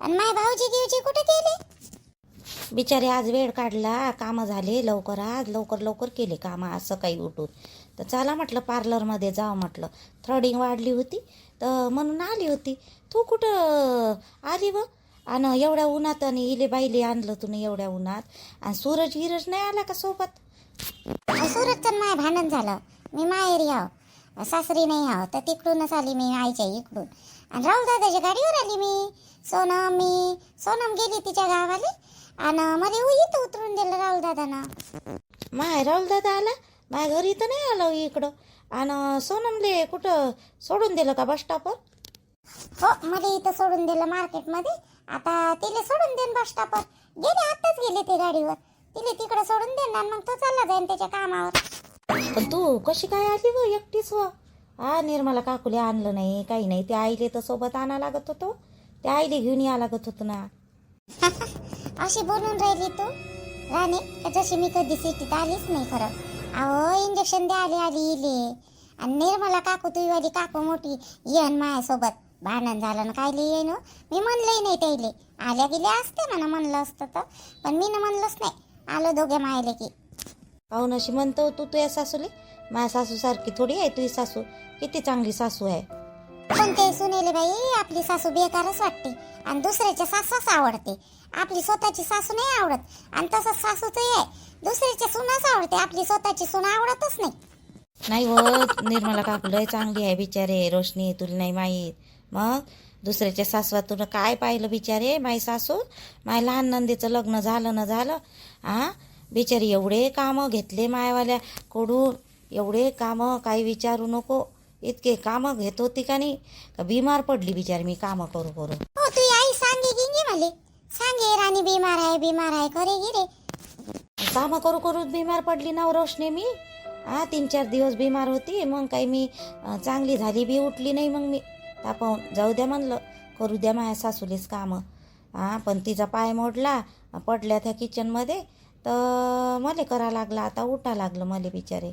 आणि माय भाऊजी गिवजी कुठे गेले? बिचारे आज वेळ काढला, कामं झाले लवकर, आज लवकर लवकर केले कामं आज सकाळी उठून. तर चला म्हटलं पार्लरमध्ये जावं म्हटलं, थ्रेडिंग वाढली होती तर म्हणून आली होती. तू कुठं आली व? आणि एवढ्या उन्हात आणि इले बाईले आणलं तुम्ही एवढ्या उन्हात, आणि सूरज गिरज नाही आला का सोबत? सूरजचं माय भांडण झालं, मी माहेरी आहो, सासरी नाही आहो, तर तिकडूनच आली मी आईच्या इकडून. आणि राहुल दादाच्या गाडीवर आली मी. सोनम गेली तिच्या गावाला आणि मला इथं उतरून दिलं राहुल दादानं. माय राहुल दादा आला? माझ्या घरी तर नाही आलं इकडं. आणि सोनमले कुठं सोडून दिलं का बस स्टॉपवर? हो, मला इथं सोडून दिलं मार्केटमध्ये. आता तिला सोडून देईन बस स्टॉपवर. गेले आत्ताच गेले ते गाडीवर. तिला तिकडे सोडून देईन आणि मग तो चालला जाईन त्याच्या कामावर. पण तू कशी काय आली व एकटीच व? निर्मला काकुले आणलं नाही काही नाही, ते आईले तर सोबत आणा लागत होतो, त्या आईले घेऊन या लागत होतं ना. अशी बोलून राहिली तू राणे, जशी मी कधी सिटीत आलीच नाही खरं. अहो इंजेक्शन द्यायला आली इले. आणि निर्मला काकू तुझीवाली काकू मोठी येन माझ्यासोबत. भांडण झालं ना काय येईन. मी म्हणलंही नाही त्याईले. आल्या गेल्या असते ना म्हणलं असतं तर, पण मी ना म्हणलंच नाही. आलो दोघे मायले की. पाहून अशी म्हणतो तू तुझ्या सासूले? माझ्या सासू सारखी थोडी आहे तुझी सासू, किती चांगली सासू आहे. पण ते सुनेले बाई आपली सासू बेकारच वाटते आणि दुसऱ्याच्या सासूच आवडते. आपली स्वतःची सासू नाही आवडत. आणि तसंच सासूचं आहे, दुसऱ्याच्या सुनाच आवडते, आपली स्वतःची सून आवडतच नाही. नाही व, निर्मला काकू लय चांगली आहे बिचारे. रोशनी तुला नाही माहीत. मग दुसऱ्याच्या सासवा तुला काय पाहिलं बिचारे. माई सासू, माय लहान नंदीचं लग्न झालं बिचारी एवढे कामं घेतले मायवाल्या कडून, एवढे कामं काही विचारू नको. इतके कामं घेत होती का नाही का बिमार पडली बिचारी मी कामं करू करू. हो, तू आई सांगे गिंगे मले सांगे राणी बिमार आहे करे गिरे. कामं करू करू बिमार पडली ना रोशनी मी. 3-4 दिवस बिमार होती, मग काही मी चांगली झाली बी उठली नाही. मग मी तापावून जाऊ द्या म्हणलं, करू द्या माझ्या सासूलेच कामं. पण तिचा पाय मोडला, पडल्या त्या किचनमध्ये, तर मला करा लागला. आता उठा लागलं मला बिचारे.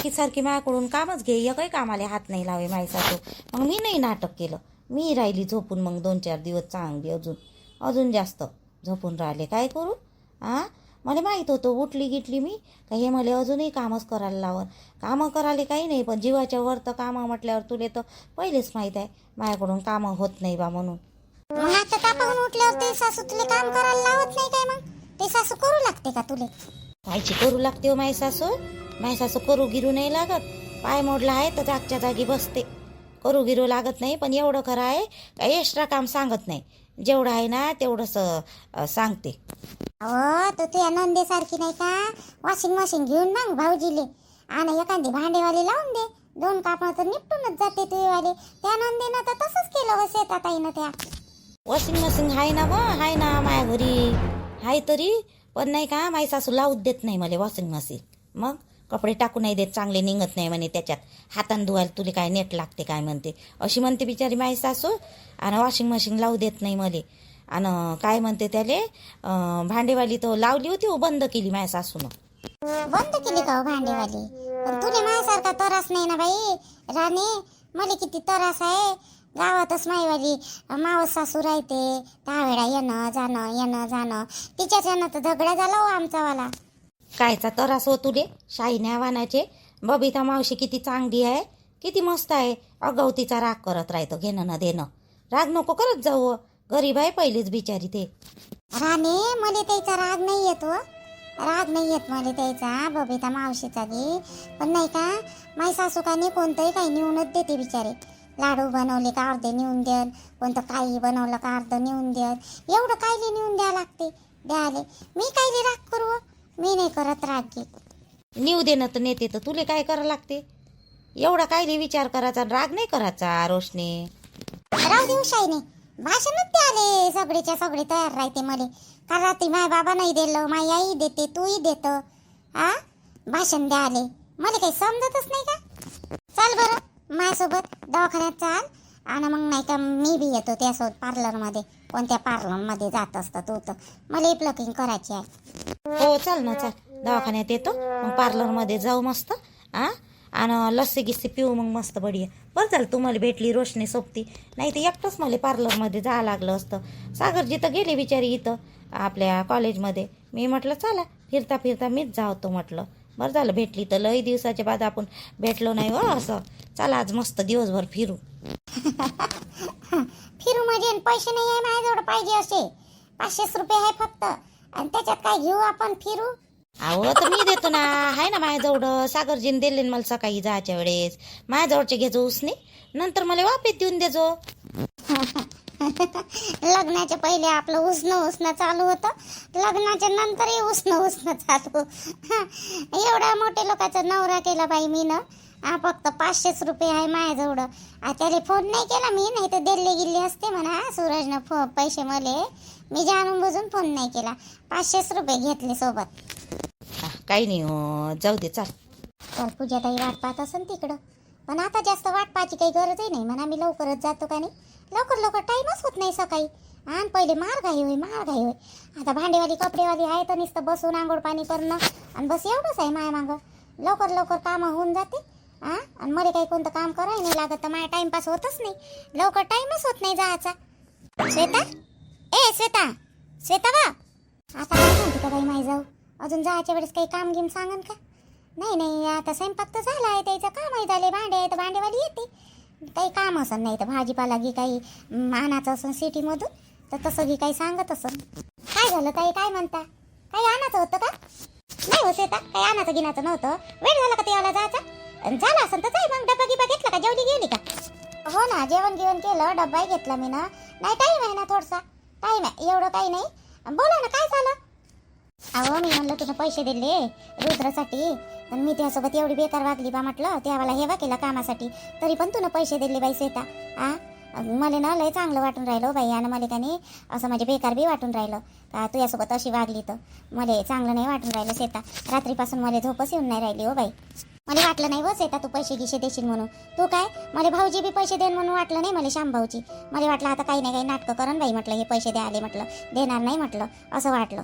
सारखी माझ्याकडून कामच घे, एकही कामाला हात नाही लावे माझी सासू. मग मी नाही नाटक केलं, मी राहिली झोपून. मग 2-4 दिवस चांगली अजून जास्त झोपून राहिले. काय करू? मला माहीत होतं उठली गिटली मी का हे मला अजूनही कामच करायला लावं. कामं करायला काही नाही, पण जीवाच्या वर तर कामं म्हटल्यावर तुले तर पहिलेच माहीत आहे माझ्याकडून कामं होत नाही बा म्हणून. मग आता तापावून उठल्यावर ते सासू तुला काम करायला लावत नाही काय? मग ते सासू करू लागते का तुले? कायची करू लागते हो माझी सासू करू गिरू नाही लागत. पाय मोडला आहे तर जागच्या जागी बसते, करू गिरू लागत नाही. पण एवढं खरं आहे का एक्स्ट्रा काम सांगत नाही, जेवढं आहे ना तेवढंच सांगते. अहो तो तुझ्या नंदेसारखी नाही का, वॉशिंग मशीन घेऊन मग भाऊजीले आणि एखादी भांडेवाली लावून दे. 2 कापड तर निपटूनच जाते तुझेवाले. त्या नंदेनं तर तसंच केलं व शेतात आईनं त्या. वॉशिंग मशीन आहे ना व, आहे ना माझ्या घरी आहे तरी, पण नाही का माझी सासू लावूच देत नाही मला वॉशिंग मशीन. मग कपडे टाकू नाही देत, चांगले निघत नाही म्हणे त्याच्यात, हातानं धुवायला तुला काय नेट लागते काय म्हणते, अशी म्हणते बिचारी माझी सासू. आणि वॉशिंग मशीन लावू देत नाही मला. आणि काय म्हणते त्याले, भांडेवाली तो लावली होती, बंद केली माझ्या सासूनं. बंद केली का भांडेवाली? पण तुला माझ्यासारखा त्रास नाही ना बाई राणे. मला किती त्रास आहे. गावातच माईवाली मावस सासू राहते, त्यावेळा येणं जाणं. तिच्याच्यानं तर झगडा झाला हो आमचावाला. कायचा त्रास हो तुले? शाईने वानाचे. बबिता मावशी किती चांगली आहे, किती मस्त आहे. अगवतीचा राग करत राहतो, घेणं ना देणं. राग नको करत जाऊ, गरीब आहे पहिलीच बिचारी ते. राणे मला त्याचा राग नाही येतो, राग नाही येत मला त्याचा बबिता मावशीचा गी. पण नाही का माई सासू का नाही कोणतंही काही नेऊनच देते बिचारे. लाडू बनवले का अर्धे नेऊन देत, कोणतं काही बनवलं का अर्ध नेऊन देत. एवढं कायले नेऊन द्या लागते द्याले. मी कायले राग करू? मी नाही करत राग गी. नेऊ देणं तर नेते तर तुले काय करावं लागते? एवढा कायले विचार करायचा, राग नाही करायचा रोशनी. राहू देऊ शाईने, भाषणच द्याले सगळेच्या सगळे तयार राहते मले. का रात्री माय बाबा नाही दिलं, माई आई देते, तूही देत. भाषण द्याले मला काही समजतच नाही का? चाल बरं माझ्यासोबत दवाखान्यात चाल. आणि मग नाही का मी बी येतो त्यासोबत पार्लरमध्ये. कोणत्या पार्लरमध्ये जात असतं तू तर, मला प्लकिंग करायची आहे. हो चल ना, चल दवाखान्यात येतो, मग पार्लरमध्ये जाऊ मस्त. आणि लस्सी गिस्सी पिऊ मग मस्त बढिया. बरं झालं तुम्हाला भेटली रोशनी सोबती, नाही तर एकटंच मला पार्लरमध्ये जावं लागलं असतं. सागरजी तर गेले बिचारी इथं आपल्या कॉलेजमध्ये. मी म्हटलं चला फिरता फिरता मीच जावतो म्हटलं. बरं झालं भेटली तर, लई दिवसाच्या बाद आपण भेटलो नाही हो असं. चला आज मस्त दिवसभर फिरू. फिरू म्हणजे पैसे नाही आहे माझ्याजवळ पाहिजे असे 500 रुपये आहे फक्त, आणि त्याच्यात काय घेऊ आपण फिरू. अहो तर मी देतो ना, आहे ना माझ्याजवळ. सागरजीने दिले ना मला सकाळी जायच्या वेळेस. माझ्याजवळचे घेजो उसने, नंतर मला वापस देऊन देजो. लग्नाच्या पहिले आपलं उसणं चालू होतं, लग्नाच्या नंतरही उसणं चालू. एवढा मोठे लोकांचा नवरा केला बाई मी ना. फक्त 500 रुपये आहे माझ्याजवळ. त्याला फोन नाही केला मी, नाही तर दिल्ली गिल्ली असते म्हणा सूरजनं पैसे मले. मी जाणून बुजून फोन नाही केला. 500 रुपये घेतले सोबत. काही नाही हो, जाऊ दे चाल. तर पूजाताई वाट पाहत असेल तिकडं, पण आता जास्त वाट पाहायची काही गरजही नाही म्हणा. मी लवकरच जातो का नाही, लवकर टाईमच होत नाही सकाळी. आणि पहिले मार घाई होय. आता भांडेवाली कपडेवाली आहे तर नुसतं बसून आंघोळ पाणी करणं आणि बस एवढंच आहे माया मागं. लवकर कामं होऊन जाते. आणि मला काही कोणतं काम करायला नाही लागत, तर माझा टाइमपास होतच नाही. लवकर टाईमच होत नाही जायचा. श्वेता, ए श्वेता बा, आता काय म्हणते का बाई माई जाऊ? अजून जायच्या वेळेस काही काम घेऊन सांगन का? नाही आता स्वयंपाक तर झाला आहे, त्याचं कामही झाले. भांडे आहे तर भांडेवाली येते. काही काम असं नाही तर भाजीपाला घे काही आणायचं असं सिटीमधून, तर तसं घे काही सांगत असं. काय झालं ताई, काय म्हणता? काही आणायचं होतं का? नाही हो श्वेता, काही आणायचं गिनाचं नव्हतं. वेळ झाला का ते याला जायचा? झाला असं तर जाय मग. डब्बा गिबा घेतला का? जेवली गेली का? हो ना, जेवण केलं, डब्बाही घेतला मी ना. नाही टाईम आहे ना, थोडासा टाईम आहे, एवढं काही नाही. बोला ना, काय झालं? अहो मी म्हणलं तुझं पैसे दिले रुद्रासाठी, पण मी त्यासोबत एवढी बेकार वागली बा म्हटलं. त्यावेळेला हेवा केला कामासाठी, तरी पण तुला पैसे दिले बाई श्वेता. मला ना लय चांगलं वाटून राहिलं बाई. आणि मला का नाही असं म्हणजे बेकार बी वाटून राहिलं का तुझ्यासोबत अशी वागली तर मला चांगलं नाही वाटून राहिलं श्वेता. रात्रीपासून मला झोपच येऊन नाही राहिली हो बाई. मला वाटलं नाही हो श्वेता तू पैसे गिशे देशील म्हणून. तू काय मला भाऊजी बी पैसे देईन म्हणून वाटलं नाही मला. श्याम भाऊजी मला वाटलं आता काही नाही काही नाटकं करण बाई म्हटलं, हे पैसे द्या आले म्हटलं, देणार नाही म्हटलं, असं वाटलं.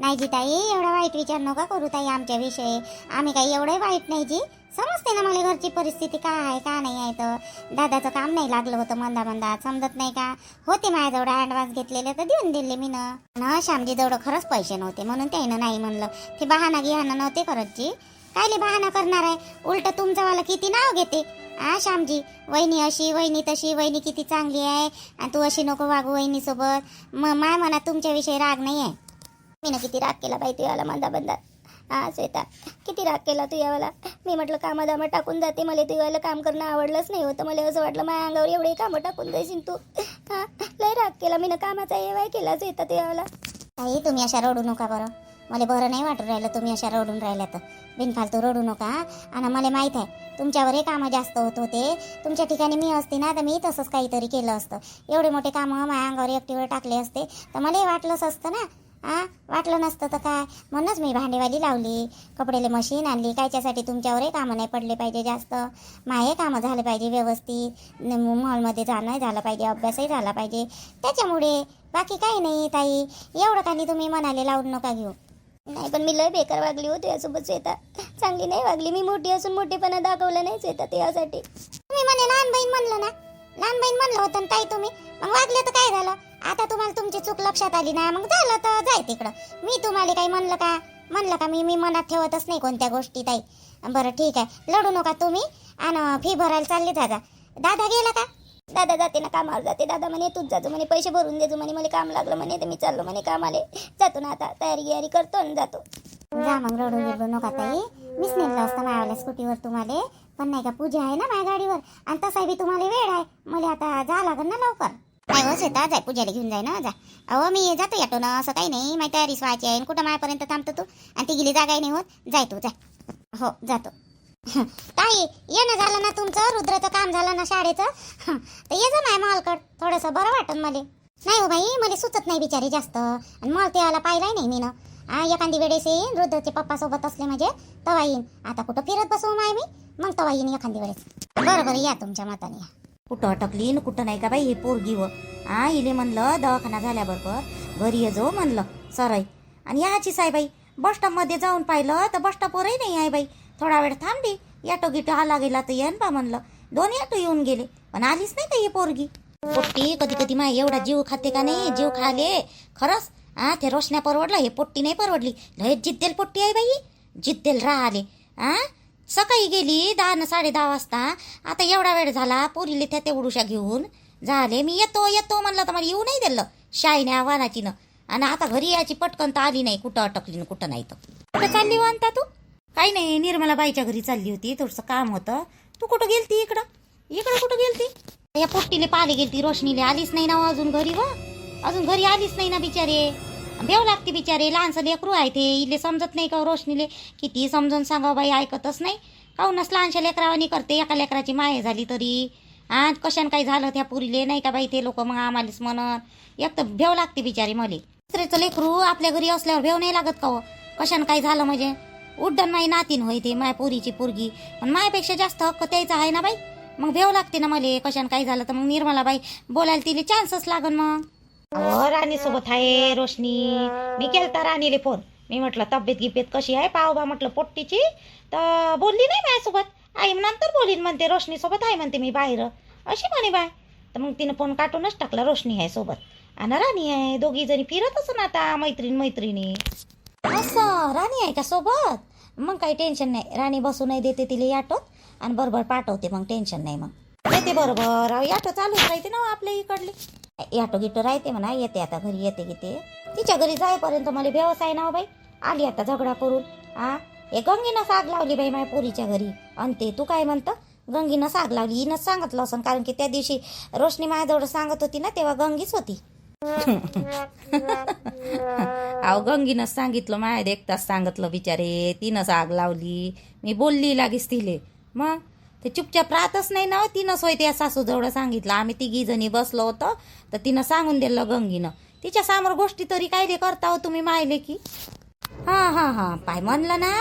नाही जी ताई, एवढा वाईट विचार नका करू ताई आमच्या विषयी. आम्ही काही एवढं वाईट नाही जी. समजते ना मला घरची परिस्थिती काय आहे का नाही आहे. तर दादाचं काम नाही लागलं होतं मंदा समजत नाही का. होते माझ्याजवळ ॲडव्हान्स घेतलेले तर देऊन दिले मी ना. श्यामजी जवळ खरंच पैसे नव्हते म्हणून त्यानं नाही म्हणलं. ते बहाना गिहाना नव्हते करत जी. कायले बहाना करणार आहे? उलट तुमचं किती नाव घेते श्यामजी. वहिनी अशी वहिनी तशी, वहिनी किती चांगली आहे आणि तू अशी नको वागू वहिनीसोबत. माय मनात तुमच्याविषयी राग नाही आहे. मी ना किती राग केला बाई तू याला मंदा श्वेता, किती राग केला तू यावाला. मी म्हटलं कामादामा टाकून जाते, मला तू याला काम करणं आवडलंच नाही होतं. मला असं वाटलं माझ्या अंगावर एवढे कामं टाकून जायशील तू. लय राग केला मी ना, कामाचा एवाय केला श्वेता तू यावाला. ताई तुम्ही अशा रडू नका बरं. मला बरं नाही वाटून राहिलं तुम्ही अशा रडून राहिल्या तर. बिनफालतू रडू नका. आणि मला माहीत आहे तुमच्यावरही कामं जास्त होत होते. तुमच्या ठिकाणी मी असते ना तर मी तसंच काहीतरी केलं असतं. एवढे मोठे कामं माझ्या अंगावर एकटीवर टाकले असते तर मलाही वाटलंच असतं ना. वाटलं नसतं तर काय. म्हणूनच मी भांडेवाली लावली, कपडेले मशीन आणली. कायच्यासाठी तुमच्यावरही कामं नाही पडले पाहिजे जास्त. माझे कामं झाले पाहिजे व्यवस्थित, मॉलमध्ये जाणं झालं पाहिजे, अभ्यासही झाला पाहिजे, त्याच्यामुळे. बाकी काही नाही ताई. एवढं काही तुम्ही मनाले लावून नका घेऊ. नाही पण मी लय बेकार वागली होती यासोबत श्वेता. चांगली नाही वागली मी. मोठी असून मोठेपणा दाखवला नाही श्वेता त्यासाठी. तुम्ही म्हणे लहान बहीण म्हणलं ना, लहान बहीण म्हणलं होतं ना ताई तुम्ही. मग वागले तर काय झालं? आता तुम्हाला तुमची चूक लक्षात आली ना, मग झालं तर जाय तिकडं. मी तुम्हाला काही म्हणलं का? मी मनात ठेवतच नाही कोणत्या गोष्टी ताई. बरं ठीक आहे, लढू नका तुम्ही. आणि फी भरायला चालली दादा गेला का? दादा जाते ना कामावर जाते. दादा म्हणे तूच जातो म्हणे, पैसे भरून देतो म्हणे, मला काम लागलं म्हणे, तर मी चाललो म्हणे कामाले. जातो ना आता, तयारी करतो आणि जातो. जा मग, रडू नका ताई. मीच नेलं असतं मायावाल्या स्कूटीवर तुम्हाला. पण नाही का पूजा आहे ना माझ्या गाडीवर, आणि तसा बी तुम्हाला वेळ आहे. मला आता जा लागेल ना लवकर. नाही हो श्वेता, जाय पूजाला घेऊन जाय ना, जा. अहो मी जातो याटो ना, असं काही नाही. माझी तयारी व्हायची आहे. कुठं माझ्यापर्यंत थांबतो तू? आणि ती गेली जागाही नाही होत. जाय तू जाय. हो जातो. ताई येणं झालं ना तुमचं, रुद्राचं काम झालं ना शाळेचं, तर ये जा माय मॉलकड. थोडंसं बरं वाटन मला. नाही हो बाई, मला सुचत नाही बिचारी जास्त. आणि मॉल त्याला पाहिलाय नाही मी ना. एखादी वेळेस येईन रुद्रचे पप्पा सोबत असले म्हणजे तवा येईन. आता कुठं फिरत बसू माय मी, मग तवा येईन एखादी वेळेस. बरं या तुमच्या मताने या. कुठं अटकली न कुठं नाही का बाई हे पोरगी व. इले म्हणलं दवाखाना झाल्याबरोबर घरी ये जो म्हणलं सरई. आणि याची साईबाई बस स्टॉपमध्ये जाऊन पाहिलं तर बस स्टॉपवरही नाही आहे बाई. थोडा वेळ थांबली ॲटो गिटो आला गेला तर येईन बा म्हणलं. 2 ॲटो येऊन गेले पण आलीच नाही का ही पोरगी. पोट्टी कधी कधी माय एवढा जीव खाते का नाही, जीव खाले खरंच. ते रोशन्या परवडला, हे पोट्टी नाही परवडली. लय जिद्देल पोट्टी आहे बाई, जिद्देल राहिले. सकाळी गेली 10 न 10:30 वाजता. आता एवढा वेळ झाला पोरीले त्या तेवढूशा घेऊन झाले. मी येतो म्हणलं तर मला येऊ नाही दिलं शाईने वानाचीनं. आणि आता घरी यायची पटकन तर आली नाही. कुठं अटकली न कुठं नाही. तर कुठं चालली वानता तू? काही नाही, निर्मलाबाईच्या घरी चालली होती, थोडंसं काम होतं. तू कुठं गेलती? इकडं कुठं गेलती? या पोट्टीले पाले गेलती. रोशनीले आलीच नाही ना अजून घरी. अजून घरी आलीच नाही ना बिचारे. भेव लागते बिचारे, लहानसं लेकरू आहे ते. इले समजत नाही का रोशनीले? किती समजून सांगावं बाई, ऐकतच नाही. काहूनच लहानशा लेकरावानी करते. एका लेकराची माय झाली तरी कशाने काही झालं त्या पुरीले नाही का बाई. ते लोक मग आम्हालाच म्हणत. एक तर भेव लागते बिचारी मले. दुसऱ्याचं लेकरू आपल्या घरी असल्यावर भेव नाही लागत का हो? कशाने काही झालं म्हणजे उड्डाण माई नातीन होय ते माय पोरीची पोरगी. पण मायापेक्षा जास्त हक्क त्याचा आहे ना बाई. मग भेव लागते ना मले. कशाने काही झालं तर मग निर्मलाबाई बोलायला तिला चान्सच लागन. मग राणी सोबत आहे रोशनी. मी केलता राणीले फोन. मी म्हटलं तब्येत गिब्येत कशी आहे पाव बा म्हटलं पोट्टीची. तर बोलली नाही माझ्यासोबत. आई नंतर बोलीन म्हणते, रोशनी सोबत आहे म्हणते मी बाहेर अशी म्हणे बाय. तर मग तिनं फोन काटूनच टाकला. रोशनी आहे सोबत आणि राणी आहे, दोघी जणी फिरत असं ना आता मैत्रिणी. असं राणी आहे का सोबत? मग काही टेन्शन नाही. राणी बसू नाही देते तिला ऑटोत आणि बरोबर पाठवते. मग टेन्शन नाही. मग येते बरोबर. ऑटो चालूच राहते ना आपल्या इकडले. ऑटो गिटो राहते म्हणा. येते आता घरी येते गिते. तिच्या घरी जाईपर्यंत मला व्यवसाय ना बाई. आली आता झगडा करून. हे गंगीनं साग लावली बाई माझ्या पोरीच्या घरी. आणि ते तू काय म्हणतं? गंगीनं साग लावली. हिनंच सांगितलं असं, कारण की त्या दिवशी रोशनी माझ्याजवळ सांगत होती ना तेव्हा गंगीच होती. अहो गंगीनंच सांगितलं, माय देखताच सांगितलं बिचारे. तिनं साग लावली. मी बोलली लागीच तिले. मग ते चुपचाप राहतच नाही ना. तिनंच होय त्या सासूजवळ सांगितलं. आम्ही 3 जणी बसलो होतो तर तिनं सांगून दिलं गंगीनं. तिच्या समोर गोष्टी तरी काय करता हो तुम्ही मायले की. हा पाय म्हणलं ना.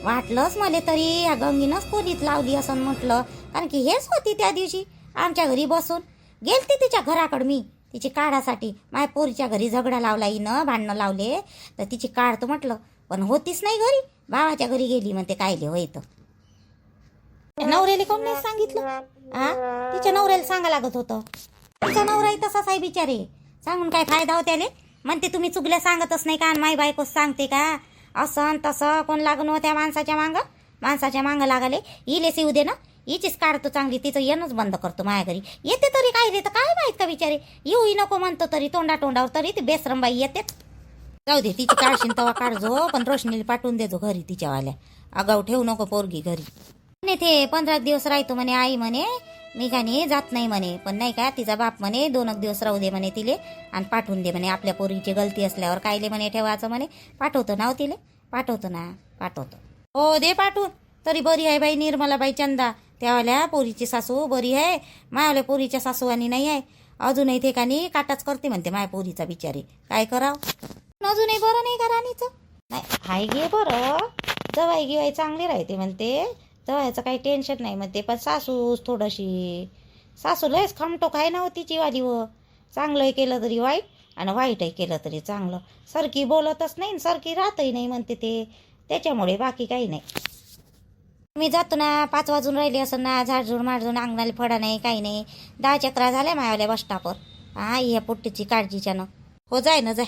वाटलंच मला तरी ह्या गंगीनंच खोलीत लावली असं म्हटलं. कारण की हेच होती त्या दिवशी आमच्या घरी बसून. गेलती तिच्या घराकडे मी तिची काढासाठी. माझ्या पोरीच्या घरी झगडा लावला हिनं, भांडणं लावले तर तिची काढतो म्हटलं. पण होतीच नाही घरी. भावाच्या घरी गेली म्हणते कायले होय. तर नवऱ्याला कोण नाही सांगितलं? तिच्या नवऱ्याला सांगा लागत होतं. तिचा नवराही तसाच आहे बिचारे. सांगून काय फायदा हो त्याले? म्हणते तुम्ही चुगल्या सांगतच नाही का आणि माई बायकोच सांगते का? असं तसं कोण लागून हो त्या माणसाच्या मांग लागले. हिलेच येऊ दे ना. हिचीच काढतो चांगली. तिचं येणंच बंद करतो माझ्या घरी. येते तरी काय रे, तर काय माहित का बिचारे. येऊही नको म्हणतो तरी तोंडावर तरी ती बेसरमबाई येते. जाऊ दे, तिची काढशील तवा काढजो. पण रोशनीला पाठवून देजो घरी तिच्यावाल्या. आगाऊ ठेवू नको पोरगी घरी. ते 15 दिवस राहतो म्हणे. आई म्हणे मी का नाही जात नाही म्हणे. पण नाही का तिचा बाप म्हणे 2 दिवस राहू दे म्हणे तिले आणि पाठवून दे म्हणे. आपल्या पोरीची गलती असल्यावर कायले म्हणे ठेवायचं म्हणे. पाठवतो ना हो तिले. पाठवतो. हो दे पाठवून. तरी बरी आहे बाई निर्मलाबाई चंदा. त्यावाल्या पोरीची सासू बरी आहे. मायावाल्या पोरीच्या सासू आणि नाही आहे. अजूनही ते का नाही काटाच करते म्हणते माया पोरीचा बिचारी. काय करावं अजूनही बरं नाही का राणीचं? नाही हाय गे बरं. जवाई गिवाई चांगली राहते म्हणते. जवायचं काही टेन्शन नाही म्हणते. पण सासूच थोडीशी. सासू लयच खमटोक आहे ना हो तिची वाली. चांगलंही केलं तरी वाईट आणि वाईटही केलं तरी चांगलं. सारखी बोलतच नाही सारखी राहतही नाही म्हणते ते. त्याच्यामुळे बाकी काही नाही. मी जातो ना. 5 वाजून राहिले असं ना. झाडझूड माडझूड अंगणाला फडा नाही काही नाही. 10 चक्रा झाल्या मायावाल्या बस स्टॉपवर. ह्या पोट्टीची काळजीच्यानं. हो जाय ना जाय.